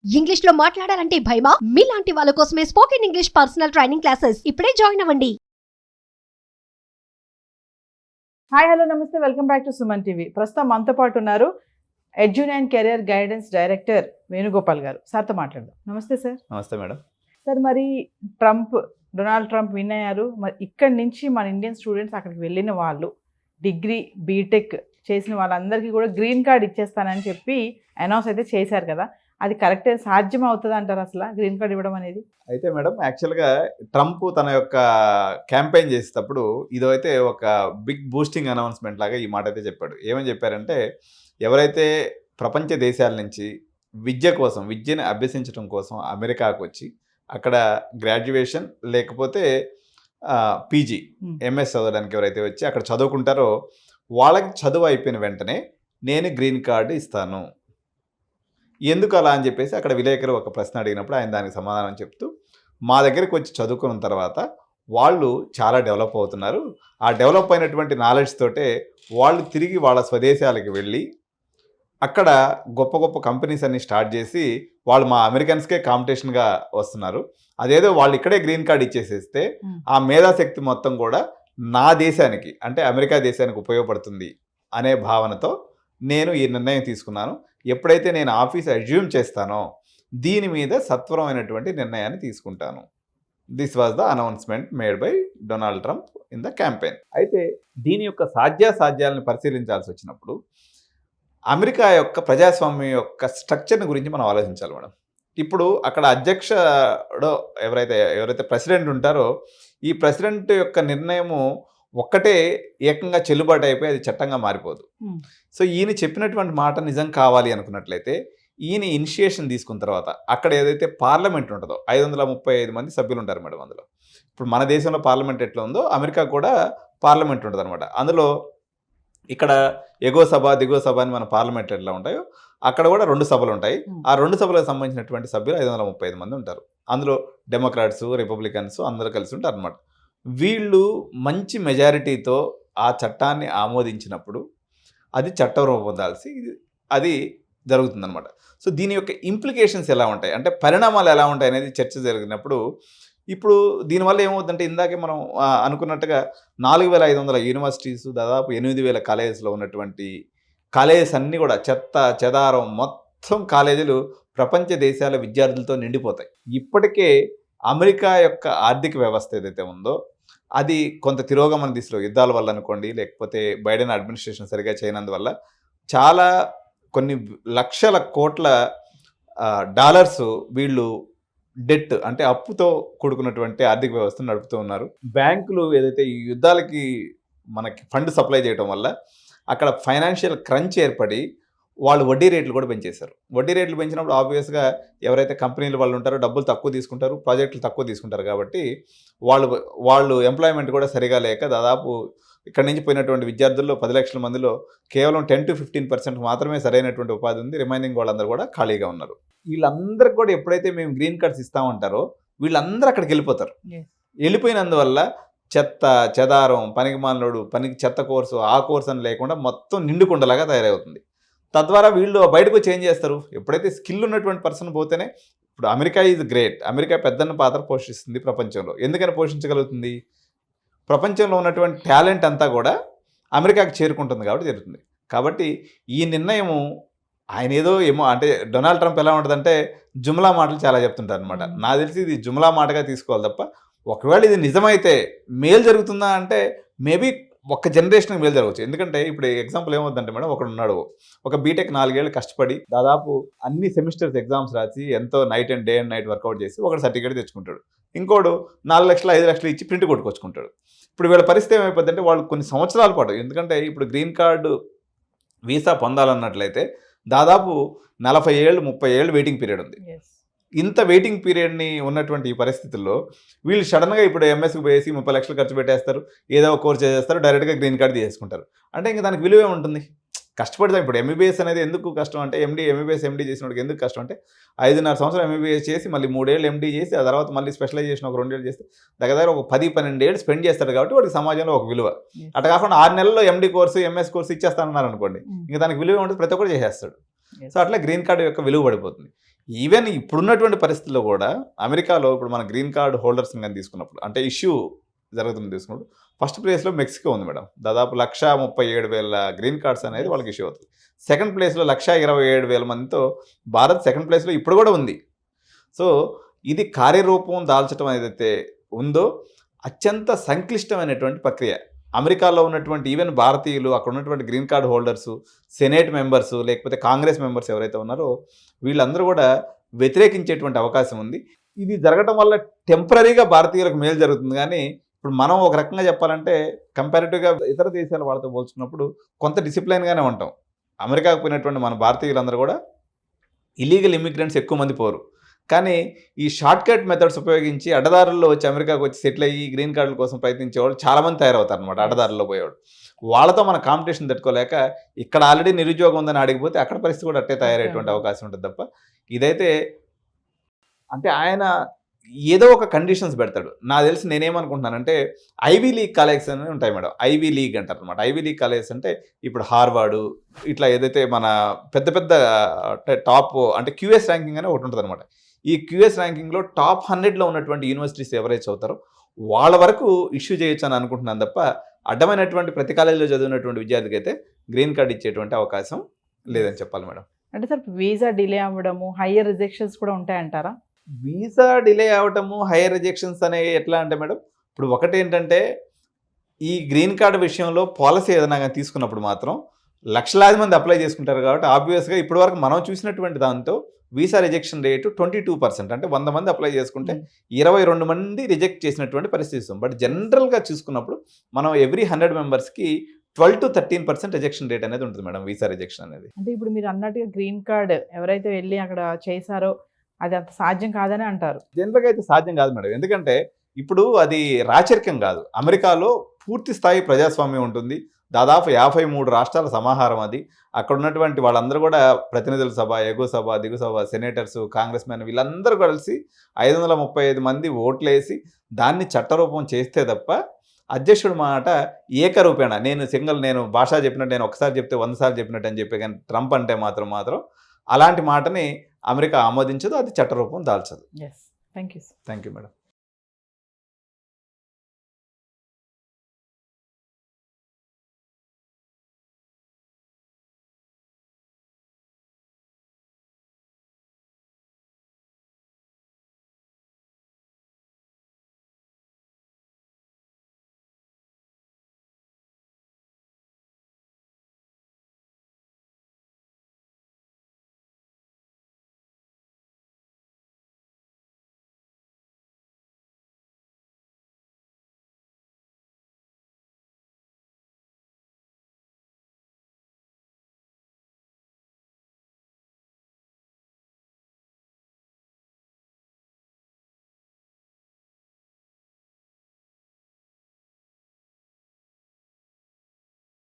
English లో మాట్లాడాలంటే భయమా? మీలాంటి వాళ్ళ కోసమే spoken English personal training classes ఇప్పుడే జాయిన్ అవ్వండి. హాయ్ హలో నమస్తే, welcome back to Suman TV. ప్రస్తుతం మనతో పాటు ఉన్నారు ఎడ్యున్ and career guidance director Venugopal garu. సార్తో మాట్లాడదాం. నమస్తే సార్. నమస్తే మేడం. సార్, మరి డొనాల్డ్ ట్రంప్ విన్ అయ్యారు. మరి ఇక్కడి నుంచి మన ఇండియన్ స్టూడెంట్స్ అక్కడికి వెళ్ళిన వాళ్ళు డిగ్రీ బీటెక్ చేసిన వాళ్ళందరికీ కూడా గ్రీన్ కార్డ్ ఇచ్చేస్తానని చెప్పి అనౌన్స్ అయితే చేశారు కదా, అది కరెక్టే? సాధ్యం అవుతుంది అంటారు అసలు గ్రీన్ కార్డ్ ఇవ్వడం అనేది? అయితే మేడం, యాక్చువల్గా ట్రంప్ తన యొక్క క్యాంపెయిన్ చేసేటప్పుడు ఇదైతే ఒక బిగ్ బూస్టింగ్ అనౌన్స్మెంట్ లాగా ఈ మాట అయితే చెప్పాడు. ఏమని చెప్పారంటే, ఎవరైతే ప్రపంచ దేశాల నుంచి విద్యను అభ్యసించడం కోసం అమెరికాకు వచ్చి అక్కడ గ్రాడ్యుయేషన్ లేకపోతే పీజీ ఎంఎస్ చదవడానికి ఎవరైతే వచ్చి అక్కడ చదువుకుంటారో వాళ్ళకి చదువు అయిపోయిన వెంటనే నేను గ్రీన్ కార్డు ఇస్తాను. ఎందుకు అలా అని చెప్పేసి అక్కడ విలేకరు ఒక ప్రశ్న అడిగినప్పుడు ఆయన దానికి సమాధానం చెప్తూ, మా దగ్గరికి వచ్చి చదువుకున్న తర్వాత వాళ్ళు చాలా డెవలప్ అవుతున్నారు, ఆ డెవలప్ అయినటువంటి నాలెడ్జ్ తోటే వాళ్ళు తిరిగి వాళ్ళ స్వదేశాలకు వెళ్ళి అక్కడ గొప్ప గొప్ప కంపెనీస్ అన్ని స్టార్ట్ చేసి వాళ్ళు మా అమెరికన్స్కే కాంపిటీషన్గా వస్తున్నారు. అదేదో వాళ్ళు ఇక్కడే గ్రీన్ కార్డ్ ఇచ్చేసేస్తే ఆ మేధాశక్తి మొత్తం కూడా నా దేశానికి అంటే అమెరికా దేశానికి ఉపయోగపడుతుంది అనే భావనతో నేను ఈ నిర్ణయం తీసుకున్నాను. ఎప్పుడైతే నేను ఆఫీస్ అజ్యూమ్ చేస్తానో దీని మీద సత్వరమైనటువంటి నిర్ణయాన్ని తీసుకుంటాను. This was the announcement made by Donald Trump in the campaign. అయితే దీని యొక్క సాధ్యాసాధ్యాలను పరిశీలించాల్సి వచ్చినప్పుడు అమెరికా యొక్క ప్రజాస్వామ్యం యొక్క స్ట్రక్చర్ని గురించి మనం ఆలోచించాలి మేడం. ఇప్పుడు అక్కడ అధ్యక్షుడు ఎవరైతే ప్రెసిడెంట్ ఉంటారో ఈ ప్రెసిడెంట్ యొక్క నిర్ణయము ఒక్కటే ఏకంగా చెల్లుబాటు అయిపోయి అది చట్టంగా మారిపోదు. సో ఈయన చెప్పినటువంటి మాట నిజం కావాలి అనుకున్నట్లయితే ఈయన ఇనిషియేషన్ తీసుకున్న తర్వాత అక్కడ ఏదైతే పార్లమెంట్ ఉంటుందో 535 మంది సభ్యులు ఉంటారు మేడం. అందులో ఇప్పుడు మన దేశంలో పార్లమెంట్ ఎట్లా ఉందో అమెరికా కూడా పార్లమెంట్ ఉంటుంది అనమాట. అందులో ఇక్కడ ఎగువ సభ దిగువ సభ అని మన పార్లమెంట్ ఎట్లా ఉంటాయో అక్కడ కూడా 2 సభలు ఉంటాయి. ఆ 2 సభలకు సంబంధించినటువంటి సభ్యులు 535 మంది ఉంటారు. అందులో డెమోక్రాట్స్ రిపబ్లికన్స్ అందరూ కలిసి ఉంటారు అనమాట. వీళ్ళు మంచి మెజారిటీతో ఆ చట్టాన్ని ఆమోదించినప్పుడు అది చట్టరూపం పొందాల్సి అది జరుగుతుందన్నమాట. సో దీని యొక్క ఇంప్లికేషన్స్ ఎలా ఉంటాయి అంటే పరిణామాలు ఎలా ఉంటాయి అనేది చర్చ జరిగినప్పుడు ఇప్పుడు దీనివల్ల ఏమవుతుందంటే ఇందాకే మనం అనుకున్నట్టుగా 4500 యూనివర్సిటీస్ దాదాపు 8000 కాలేజెస్లో ఉన్నటువంటి కాలేజెస్ అన్నీ కూడా చెత్త చెదారం మొత్తం కాలేజీలు ప్రపంచ దేశాల విద్యార్థులతో నిండిపోతాయి. ఇప్పటికే అమెరికా యొక్క ఆర్థిక వ్యవస్థ ఏదైతే ఉందో అది కొంత తిరోగమన దిశలో యుద్ధాల వల్ల అనుకోండి, లేకపోతే బైడెన్ అడ్మినిస్ట్రేషన్ సరిగా చేయనందువల్ల చాలా కొన్ని లక్షల కోట్ల డాలర్స్ వీళ్ళు డెట్ అంటే అప్పుతో కూడుకున్నటువంటి ఆర్థిక వ్యవస్థను నడుపుతూ ఉన్నారు. బ్యాంకులు ఏదైతే ఈ యుద్ధాలకి మనకి ఫండ్ సప్లై చేయడం వల్ల అక్కడ ఫైనాన్షియల్ క్రంచ్ ఏర్పడి వాళ్ళు వడ్డీ రేట్లు కూడా పెంచేశారు. వడ్డీ రేట్లు పెంచినప్పుడు ఆబ్వియస్గా ఎవరైతే కంపెనీలు వాళ్ళు ఉంటారో డబ్బులు తక్కువ తీసుకుంటారు, ప్రాజెక్టులు తక్కువ తీసుకుంటారు. కాబట్టి వాళ్ళు ఎంప్లాయ్మెంట్ కూడా సరిగా లేక దాదాపు ఇక్కడ నుంచి పోయినటువంటి విద్యార్థుల్లో 10 లక్షల మందిలో కేవలం 10 to 15% మాత్రమే సరైనటువంటి ఉపాధి ఉంది. రిమైనింగ్ వాళ్ళందరూ కూడా ఖాళీగా ఉన్నారు. వీళ్ళందరికీ కూడా ఎప్పుడైతే మేము గ్రీన్ కార్డ్స్ ఇస్తామంటారో వీళ్ళందరూ అక్కడికి వెళ్ళిపోతారు. వెళ్ళిపోయినందువల్ల చెత్త చెదారం పనికి చెత్త కోర్సు ఆ కోర్సు అని లేకుండా మొత్తం నిండుకుండలాగా తయారవుతుంది. తద్వారా వీళ్ళు బయటకు వచ్చి ఏం చేస్తారు, ఎప్పుడైతే స్కిల్ ఉన్నటువంటి పర్సన్ పోతేనే. ఇప్పుడు అమెరికా ఈజ్ గ్రేట్, అమెరికా పెద్దన్న పాత్ర పోషిస్తుంది ప్రపంచంలో. ఎందుకని పోషించగలుగుతుంది? ప్రపంచంలో ఉన్నటువంటి టాలెంట్ అంతా కూడా అమెరికాకి చేరుకుంటుంది కాబట్టి జరుగుతుంది. కాబట్టి ఈ నిర్ణయము ఆయన ఏమో అంటే డొనాల్డ్ ట్రంప్ ఎలా ఉంటుందంటే జుమ్లా మాటలు చాలా చెప్తుంటారు అనమాట. నాకు తెలిసి ఇది జుమ్లా మాటగా తీసుకోవాలి తప్ప ఒకవేళ ఇది నిజమైతే మేలు జరుగుతుందా అంటే మేబీ ఒక్క జనరేషన్కి మేలు జరగవచ్చు. ఎందుకంటే ఇప్పుడు ఎగ్జాంపుల్ ఏమవుతుందంటే మేడం, ఒకడు ఉన్నాడు, ఒక బీటెక్ 4 ఏళ్ళు కష్టపడి దాదాపు అన్ని సెమిస్టర్స్ ఎగ్జామ్స్ రాసి ఎంతో డే అండ్ నైట్ వర్కౌట్ చేసి ఒకటి సర్టిఫికేట్ తెచ్చుకుంటాడు. ఇంకోడు 4 లక్షలు 5 లక్షలు ఇచ్చి ప్రింట్ కొట్టుకొచ్చుకుంటాడు. ఇప్పుడు వీళ్ళ పరిస్థితి ఏమైపోతుందంటే వాళ్ళు కొన్ని సంవత్సరాల పాటు, ఎందుకంటే ఇప్పుడు గ్రీన్ కార్డు వీసా పొందాలన్నట్లయితే దాదాపు 40 ఏళ్ళు 30 ఏళ్ళు వెయిటింగ్ పీరియడ్ ఉంది. ఇంత వెయిటింగ్ పీరియడ్ని ఉన్నటువంటి ఈ పరిస్థితుల్లో వీళ్ళు సడన్గా ఇప్పుడు ఎంఎస్కి పోయేసి 30 లక్షలు ఖర్చు పెట్టేస్తారు, ఏదో ఒక కోర్స్ చేసేస్తారు, డైరెక్ట్గా గ్రీన్ కార్డు తీసుకుంటారు. అంటే ఇంకా దానికి విలువే ఉంటుంది. కష్టపడతాం. ఇప్పుడు ఎంబీబీఎస్ అనేది ఎందుకు కష్టం అంటే ఎంబీబీఎస్ చేసినోడికి ఎందుకు కష్టం అంటే 5.5 సంవత్సరం ఎంబీబీఎస్ చేసి మళ్ళీ 3 ఏళ్ళు ఎండీ చేసి ఆ తర్వాత మళ్ళీ స్పెషలైజేషన్ ఒక 2 ఏళ్ళు చేస్తే దగ్గర ఒక 10-12 ఏళ్ళు స్పెండ్ చేస్తాడు. కాబట్టి వాడికి సమాజంలో ఒక విలువ. అట్లా కాకుండా 6 నెలల్లో ఎండీ కోర్సు ఎంఎస్ కోర్సు ఇచ్చేస్తానన్నారు అనుకోండి, ఇంకా దానికి విలువ ఉంటుంది, ప్రతి ఒక్కరు చేసేస్తాడు. సో అట్లా గ్రీన్ కార్డు యొక్క విలువ పడిపోతుంది. ఈవెన్ ఇప్పుడున్నటువంటి పరిస్థితుల్లో కూడా అమెరికాలో ఇప్పుడు మన గ్రీన్ కార్డ్ హోల్డర్స్ కానీ తీసుకున్నప్పుడు అంటే ఇష్యూ జరుగుతుంది తీసుకున్నప్పుడు ఫస్ట్ ప్లేస్లో మెక్సికో ఉంది మేడం. దాదాపు 1,37,000 గ్రీన్ కార్డ్స్ అనేది వాళ్ళకి ఇష్యూ అవుతుంది. సెకండ్ ప్లేస్లో 1,27,000 మందితో భారత్ సెకండ్ ప్లేస్లో ఇప్పుడు కూడా ఉంది. సో ఇది కార్యరూపం దాల్చడం ఏదైతే ఉందో అత్యంత సంక్లిష్టమైనటువంటి ప్రక్రియ. అమెరికాలో ఉన్నటువంటి ఈవెన్ భారతీయులు, అక్కడ ఉన్నటువంటి green card holders, senate members, లేకపోతే కాంగ్రెస్ మెంబర్స్ ఎవరైతే ఉన్నారో వీళ్ళందరూ కూడా వ్యతిరేకించేటువంటి అవకాశం ఉంది. ఇది జరగడం వల్ల టెంపరీగా భారతీయులకు మేలు జరుగుతుంది. కానీ ఇప్పుడు మనం ఒక రకంగా చెప్పాలంటే కంపారిటివ్గా ఇతర దేశాల వాళ్ళతో పోల్చుకున్నప్పుడు కొంత డిసిప్లైన్గానే ఉంటాం. అమెరికాకు పోయినటువంటి మన భారతీయులందరూ కూడా ఇల్లీగల్ ఇమిగ్రెంట్స్ ఎక్కువ మంది పోరు. కానీ ఈ షార్ట్ కట్ మెథడ్స్ ఉపయోగించి అడ్డదారుల్లో వచ్చి అమెరికాకు వచ్చి సెటిల్ అయ్యి గ్రీన్ కార్డుల కోసం ప్రయత్నించేవాళ్ళు చాలామంది తయారవుతారు అనమాట. అడ్డదారుల్లో పోయేవాడు వాళ్ళతో మన కాంపిటీషన్ తట్టుకోలేక ఇక్కడ ఆల్రెడీ నిరుద్యోగం ఉందని అడిగిపోతే అక్కడ పరిస్థితి కూడా అట్టే తయారయ్యేటువంటి అవకాశం ఉంటుంది తప్ప ఇదైతే అంటే ఆయన ఏదో ఒక కండిషన్స్ పెడతాడు. నాకు తెలిసి నేనేమనుకుంటున్నానంటే ఐవీ లీగ్ కాలేజెస్ అని ఉంటాయి మేడం. ఐవీ లీగ్ అంటారు అనమాట. ఐవీ లీగ్ కాలేజెస్ అంటే ఇప్పుడు హార్వర్డ్ ఇట్లా ఏదైతే మన పెద్ద పెద్ద టాప్ అంటే క్యూఎస్ ర్యాంకింగ్ అని ఒకటి ఉంటుంది అనమాట. ఈ క్యూఎస్ ర్యాంకింగ్లో టాప్ 100లో ఉన్నటువంటి యూనివర్సిటీస్ ఎవరైతే చదువుతారో వాళ్ళ వరకు ఇష్యూ చేయొచ్చు అని అనుకుంటున్నాను తప్ప అడ్డమైనటువంటి ప్రతి కాలేజీలో చదివినటువంటి విద్యార్థికి అయితే గ్రీన్ కార్డ్ ఇచ్చేటువంటి అవకాశం లేదని చెప్పాలి మేడం. అంటే సార్ వీసా డిలే అవ్వడము, హయ్యర్ రిజెక్షన్స్ కూడా ఉంటాయంటారా? వీసా డిలే అవటము, హైయర్ రిజెక్షన్స్ అనేవి ఎట్లా అంటే మేడం, ఇప్పుడు ఒకటి ఏంటంటే ఈ గ్రీన్ కార్డ్ విషయంలో పాలసీ ఏదైనా కానీ తీసుకున్నప్పుడు మాత్రం లక్షలాది మంది అప్లై చేసుకుంటారు కాబట్టి ఆబ్వియస్గా ఇప్పటి వరకు మనం చూసినటువంటి దాంతో వీసా రిజెక్షన్ రేటు 22%. అంటే 100 మంది అప్లై చేసుకుంటే 22 మంది రిజెక్ట్ చేసినటువంటి పరిస్థితి ఇస్తాం. బట్ జనరల్గా చూసుకున్నప్పుడు మనం ఎవ్రీ 100 మెంబర్స్కి 12 to 13% రిజెక్షన్ రేట్ అనేది ఉంటుంది మేడం, వీసా రిజెక్షన్ అనేది. అంటే ఇప్పుడు మీరు అన్నట్టుగా గ్రీన్ కార్డ్ ఎవరైతే వెళ్ళి అక్కడ చేశారో అది అంత సాధ్యం కాదని అంటారు. జనరల్గా అయితే సాధ్యం కాదు మేడం. ఎందుకంటే ఇప్పుడు అది రాచరికం కాదు. అమెరికాలో పూర్తి స్థాయి ప్రజాస్వామ్యం ఉంటుంది. దాదాపు 53 రాష్ట్రాల సమాహారం అది. అక్కడ ఉన్నటువంటి వాళ్ళందరూ కూడా ప్రతినిధుల సభ, ఎగువ సభ, దిగు సభ, సెనేటర్స్, కాంగ్రెస్ మెన్ వీళ్ళందరూ కలిసి 535 మంది ఓట్లేసి దాన్ని చట్టరూపం చేస్తే తప్ప అధ్యక్షుడు మాట ఏకరూపేణ నేను భాష చెప్పినట్టు నేను ఒకసారి చెప్తే 100 సార్లు చెప్పినట్టు అని చెప్పి కానీ ట్రంప్ అంటే మాత్రం అలాంటి మాటని అమెరికా ఆమోదించదు, అది చట్టరూపం దాల్చదు. Thank you madam.